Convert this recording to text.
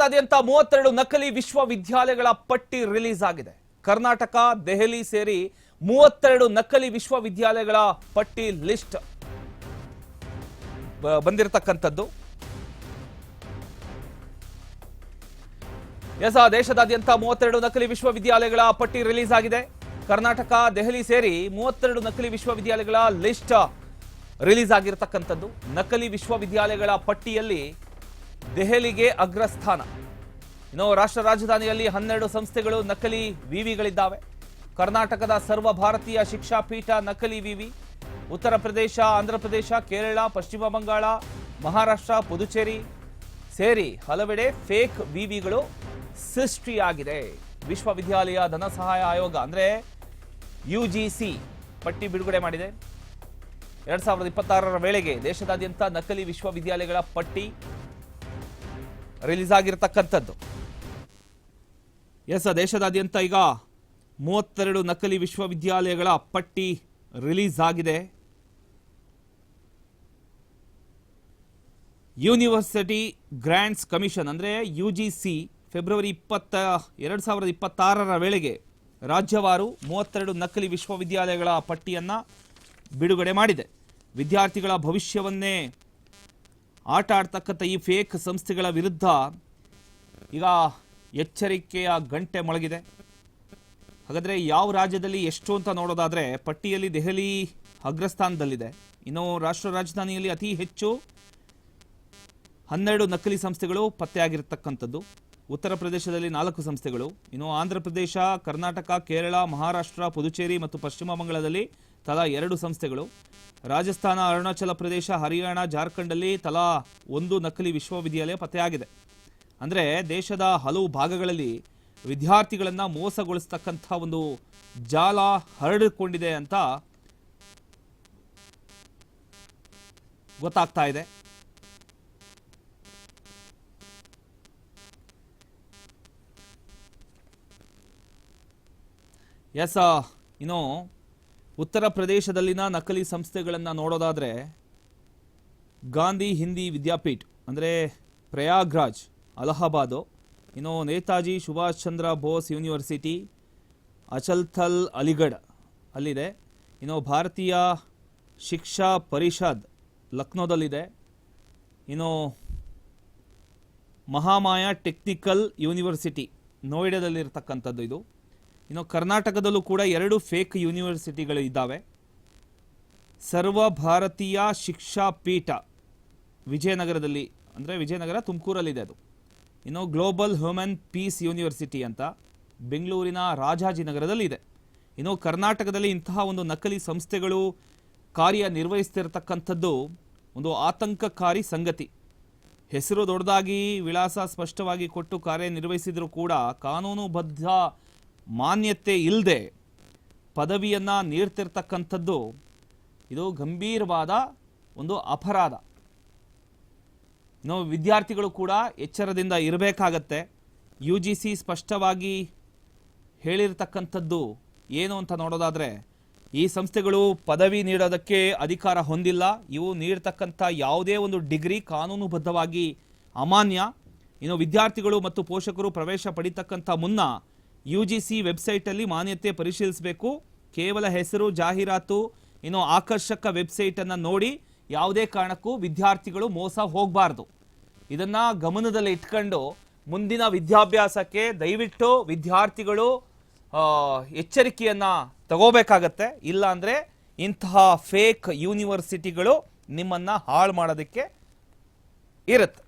ದೇಶಾದ್ಯಂತ 32 ನಕಲಿ ವಿಶ್ವವಿದ್ಯಾಲಯಗಳ ಪಟ್ಟಿ ರಿಲೀಸ್ ಆಗಿದೆ. ಕರ್ನಾಟಕ, ದೆಹಲಿ ಸೇರಿ 32 ನಕಲಿ ವಿಶ್ವವಿದ್ಯಾಲಯಗಳ ಪಟ್ಟಿ ಲಿಸ್ಟ್ ಬಂದಿರತಕ್ಕಂತದ್ದು. ದೇಶದಾದ್ಯಂತ 32 ನಕಲಿ ವಿಶ್ವವಿದ್ಯಾಲಯಗಳ ಪಟ್ಟಿ ರಿಲೀಸ್ ಆಗಿದೆ. ಕರ್ನಾಟಕ, ದೆಹಲಿ ಸೇರಿ 32 ನಕಲಿ ವಿಶ್ವವಿದ್ಯಾಲಯಗಳ ಲಿಸ್ಟ್ ರಿಲೀಸ್ ಆಗಿರತಕ್ಕಂತದ್ದು. ನಕಲಿ ವಿಶ್ವವಿದ್ಯಾಲಯಗಳ ಪಟ್ಟಿಯಲ್ಲಿ ದೆಹಲಿಗೆ ಅಗ್ರಸ್ಥಾನ. ಇನ್ನು ರಾಷ್ಟ್ರ ರಾಜಧಾನಿಯಲ್ಲಿ 12 ಸಂಸ್ಥೆಗಳು ನಕಲಿ ವಿವಿಗಳಿದ್ದಾವೆ. ಕರ್ನಾಟಕದ ಸರ್ವ ಭಾರತೀಯ ಶಿಕ್ಷಾ ಪೀಠ ನಕಲಿ ವಿವಿ, ಉತ್ತರ ಪ್ರದೇಶ, ಆಂಧ್ರ ಪ್ರದೇಶ, ಕೇರಳ, ಪಶ್ಚಿಮ ಬಂಗಾಳ, ಮಹಾರಾಷ್ಟ್ರ, ಪುದುಚೇರಿ ಸೇರಿ ಹಲವೆಡೆ ಫೇಕ್ ವಿವಿಗಳು ಸೃಷ್ಟಿಯಾಗಿದೆ. ವಿಶ್ವವಿದ್ಯಾಲಯ ಧನ ಸಹಾಯ ಆಯೋಗ ಅಂದ್ರೆ ಯುಜಿಸಿ ಪಟ್ಟಿ ಬಿಡುಗಡೆ ಮಾಡಿದೆ. 2026ರ ವೇಳೆಗೆ ದೇಶದಾದ್ಯಂತ ನಕಲಿ ವಿಶ್ವವಿದ್ಯಾಲಯಗಳ ಪಟ್ಟಿ ರಿಲೀಸ್ ಆಗಿರತಕ್ಕಂಥದ್ದು. ದೇಶದಾದ್ಯಂತ ಈಗ 32 ನಕಲಿ ವಿಶ್ವವಿದ್ಯಾಲಯಗಳ ಪಟ್ಟಿ ರಿಲೀಸ್ ಆಗಿದೆ. ಯೂನಿವರ್ಸಿಟಿ ಗ್ರಾಂಟ್ಸ್ ಕಮಿಷನ್ ಅಂದ್ರೆ ಯುಜಿಸಿ ಫೆಬ್ರವರಿ 2026ರ ವೇಳೆಗೆ ರಾಜ್ಯವಾರು 32 ನಕಲಿ ವಿಶ್ವವಿದ್ಯಾಲಯಗಳ ಪಟ್ಟಿಯನ್ನು ಬಿಡುಗಡೆ ಮಾಡಿದೆ. ವಿದ್ಯಾರ್ಥಿಗಳ ಭವಿಷ್ಯವನ್ನೇ ಆಟ ಆಡ್ತಕ್ಕಂಥ ಈ ಫೇಕ್ ಸಂಸ್ಥೆಗಳ ವಿರುದ್ಧ ಈಗ ಎಚ್ಚರಿಕೆಯ ಗಂಟೆ ಮೊಳಗಿದೆ. ಹಾಗಾದರೆ ಯಾವ ರಾಜ್ಯದಲ್ಲಿ ಎಷ್ಟು ಅಂತ ನೋಡೋದಾದರೆ ಪಟ್ಟಿಯಲ್ಲಿ ದೆಹಲಿ ಅಗ್ರಸ್ಥಾನದಲ್ಲಿದೆ. ಇನ್ನು ರಾಷ್ಟ್ರ ರಾಜಧಾನಿಯಲ್ಲಿ ಅತಿ ಹೆಚ್ಚು 12 ನಕಲಿ ಸಂಸ್ಥೆಗಳು ಪತ್ತೆಯಾಗಿರತಕ್ಕಂಥದ್ದು. ಉತ್ತರ ಪ್ರದೇಶದಲ್ಲಿ 4 ಸಂಸ್ಥೆಗಳು. ಇನ್ನು ಆಂಧ್ರ ಪ್ರದೇಶ, ಕರ್ನಾಟಕ, ಕೇರಳ, ಮಹಾರಾಷ್ಟ್ರ, ಪುದುಚೇರಿ ಮತ್ತು ಪಶ್ಚಿಮ ಬಂಗಾಳದಲ್ಲಿ ತಲಾ 2 ಸಂಸ್ಥೆಗಳು. ರಾಜಸ್ಥಾನ, ಅರುಣಾಚಲ ಪ್ರದೇಶ, ಹರಿಯಾಣ, ಜಾರ್ಖಂಡಲ್ಲಿ ತಲಾ 1 ನಕಲಿ ವಿಶ್ವವಿದ್ಯಾಲಯ ಪತ್ತೆಯಾಗಿದೆ. ಅಂದರೆ ದೇಶದ ಹಲವು ಭಾಗಗಳಲ್ಲಿ ವಿದ್ಯಾರ್ಥಿಗಳನ್ನು ಮೋಸಗೊಳಿಸ್ತಕ್ಕಂಥ ಒಂದು ಜಾಲ ಹರಡಿಕೊಂಡಿದೆ ಅಂತ ಗೊತ್ತಾಗ್ತಾ ಇದೆ. ಇನ್ನು ಉತ್ತರ ಪ್ರದೇಶದಲ್ಲಿನ ನಕಲಿ ಸಂಸ್ಥೆಗಳನ್ನು ನೋಡೋದಾದರೆ ಗಾಂಧಿ ಹಿಂದಿ ವಿದ್ಯಾಪೀಠ ಅಂದರೆ ಪ್ರಯಾಗ್ರಾಜ್, ಅಲಹಾಬಾದು. ಇನ್ನು ನೇತಾಜಿ ಸುಭಾಷ್ ಚಂದ್ರ ಬೋಸ್ ಯೂನಿವರ್ಸಿಟಿ ಅಚಲ್ಥಲ್, ಅಲಿಗಢ ಅಲ್ಲಿದೆ. ಇನ್ನು ಭಾರತೀಯ ಶಿಕ್ಷಾ ಪರಿಷದ್ ಲಕ್ನೋದಲ್ಲಿದೆ. ಇನ್ನು ಮಹಾಮಾಯ ಟೆಕ್ನಿಕಲ್ ಯೂನಿವರ್ಸಿಟಿ ನೋಯ್ಡಾದಲ್ಲಿರ್ತಕ್ಕಂಥದ್ದು ಇದು. ಇನ್ನು ಕರ್ನಾಟಕದಲ್ಲೂ ಕೂಡ 2 ಫೇಕ್ ಯೂನಿವರ್ಸಿಟಿಗಳು ಇದ್ದಾವೆ. ಸರ್ವ ಭಾರತೀಯ ಶಿಕ್ಷಾ ಪೀಠ ವಿಜಯನಗರದಲ್ಲಿ ಅಂದರೆ ವಿಜಯನಗರ, ತುಮಕೂರಲ್ಲಿದೆ ಅದು. ಇನ್ನು ಗ್ಲೋಬಲ್ ಹ್ಯೂಮನ್ ಪೀಸ್ ಯೂನಿವರ್ಸಿಟಿ ಅಂತ ಬೆಂಗಳೂರಿನ ರಾಜಾಜಿನಗರದಲ್ಲಿ ಇದೆ. ಇನ್ನು ಕರ್ನಾಟಕದಲ್ಲಿ ಇಂತಹ ಒಂದು ನಕಲಿ ಸಂಸ್ಥೆಗಳು ಕಾರ್ಯನಿರ್ವಹಿಸ್ತಿರ್ತಕ್ಕಂಥದ್ದು ಒಂದು ಆತಂಕಕಾರಿ ಸಂಗತಿ. ಹೆಸರು ದೊಡ್ಡದಾಗಿ, ವಿಳಾಸ ಸ್ಪಷ್ಟವಾಗಿ ಕೊಟ್ಟು ಕಾರ್ಯನಿರ್ವಹಿಸಿದರೂ ಕೂಡ ಕಾನೂನುಬದ್ಧ ಮಾನ್ಯತೆ ಇಲ್ಲದೆ ಪದವಿಯನ್ನು ನೀಡ್ತಿರ್ತಕ್ಕಂಥದ್ದು ಇದು ಗಂಭೀರವಾದ ಒಂದು ಅಪರಾಧ. ಇನ್ನು ವಿದ್ಯಾರ್ಥಿಗಳು ಕೂಡ ಎಚ್ಚರದಿಂದ ಇರಬೇಕಾಗತ್ತೆ. ಯುಜಿಸಿ ಸ್ಪಷ್ಟವಾಗಿ ಹೇಳಿರ್ತಕ್ಕಂಥದ್ದು ಏನು ಅಂತ ನೋಡೋದಾದರೆ ಈ ಸಂಸ್ಥೆಗಳು ಪದವಿ ನೀಡೋದಕ್ಕೆ ಅಧಿಕಾರ ಹೊಂದಿಲ್ಲ. ಇವು ನೀಡ್ತಕ್ಕಂಥ ಯಾವುದೇ ಒಂದು ಡಿಗ್ರಿ ಕಾನೂನುಬದ್ಧವಾಗಿ ಅಮಾನ್ಯ. ಇನ್ನು ವಿದ್ಯಾರ್ಥಿಗಳು ಮತ್ತು ಪೋಷಕರು ಪ್ರವೇಶ ಪಡಿತಕ್ಕಂಥ ಮುನ್ನ ಯುಜಿಸಿ ವೆಬ್ಸೈಟಲ್ಲಿ ಮಾನ್ಯತೆ ಪರಿಶೀಲಿಸಬೇಕು. ಕೇವಲ ಹೆಸರು, ಜಾಹೀರಾತು, ಇನ್ನು ಆಕರ್ಷಕ ವೆಬ್ಸೈಟನ್ನು ನೋಡಿ ಯಾವುದೇ ಕಾರಣಕ್ಕೂ ವಿದ್ಯಾರ್ಥಿಗಳು ಮೋಸ ಹೋಗಬಾರ್ದು. ಇದನ್ನು ಗಮನದಲ್ಲಿ ಇಟ್ಕೊಂಡು ಮುಂದಿನ ವಿದ್ಯಾಭ್ಯಾಸಕ್ಕೆ ದಯವಿಟ್ಟು ವಿದ್ಯಾರ್ಥಿಗಳು ಎಚ್ಚರಿಕೆಯನ್ನು ತಗೋಬೇಕಾಗತ್ತೆ. ಇಲ್ಲಾಂದರೆ ಇಂತಹ ಫೇಕ್ ಯೂನಿವರ್ಸಿಟಿಗಳು ನಿಮ್ಮನ್ನು ಹಾಳು ಮಾಡೋದಕ್ಕೆ ಇರುತ್ತೆ.